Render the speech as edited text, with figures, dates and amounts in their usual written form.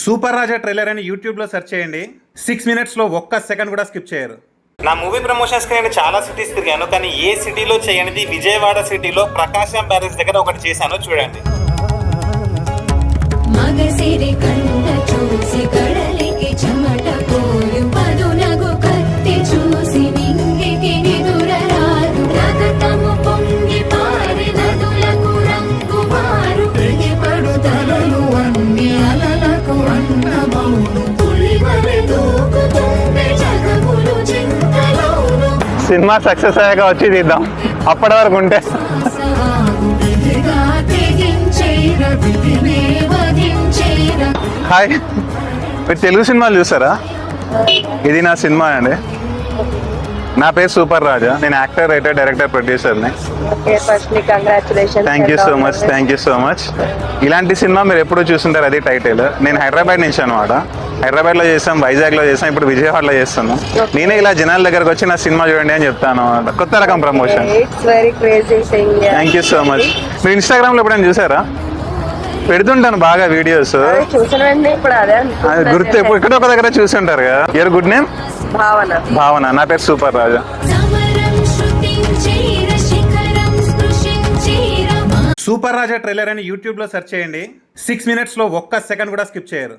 Super రాజా trailer అని యూట్యూబ్లో search చేయండి. 6 minutesలో ఒక్క సెకండ్ కూడా స్కిప్ చేయరు. నా మూవీ ప్రమోషన్స్కి నేను చాలా సిటీస్ తిరిగాను, కానీ ఏ సిటీలో చేయనిది విజయవాడ సిటీలో ప్రకాశం బ్యారేజ్ దగ్గర ఒకటి చేశాను, చూడండి. సినిమా సక్సెస్ అయ్యాక వచ్చి తీద్దాం, అప్పటి వరకు ఉంటే. హాయ్, మీరు తెలుగు సినిమాలు చూస్తారా? ఇది నా సినిమా అండి. నా పేరు సూపర్ రాజా, నేను యాక్టర్, రైటర్, డైరెక్టర్, ప్రొడ్యూసర్ని. Thank you so much. ఇలాంటి సినిమా మీరు ఎప్పుడు చూస్తుంటారు, అది టైటిల్. నేను హైదరాబాద్ నుంచి అనమాట. హైదరాబాద్లో చేస్తాం, వైజాగ్లో చేస్తాం, ఇప్పుడు విజయవాడలో చేస్తాను. నేనే ఇలా జనాల దగ్గరకు వచ్చి నా సినిమా చూడండి అని చెప్తాను, కొత్త రకం promotion. Thank you so much. మీరు ఇన్స్టాగ్రామ్లో ఎప్పుడైనా చూసారా? పెడుతుంటాను బాగా వీడియోస్, గుర్తు ఎక్కడ ఒక దగ్గర చూస్తుంటారు కదా. Your good name? భావన. నా పేరు సూపర్ రాజా. సూపర్ రాజా ట్రైలర్ అని యూట్యూబ్లో సెర్చ్ చేయండి. 6 minutesలో ఒక్క సెకండ్ కూడా స్కిప్ చేయరు.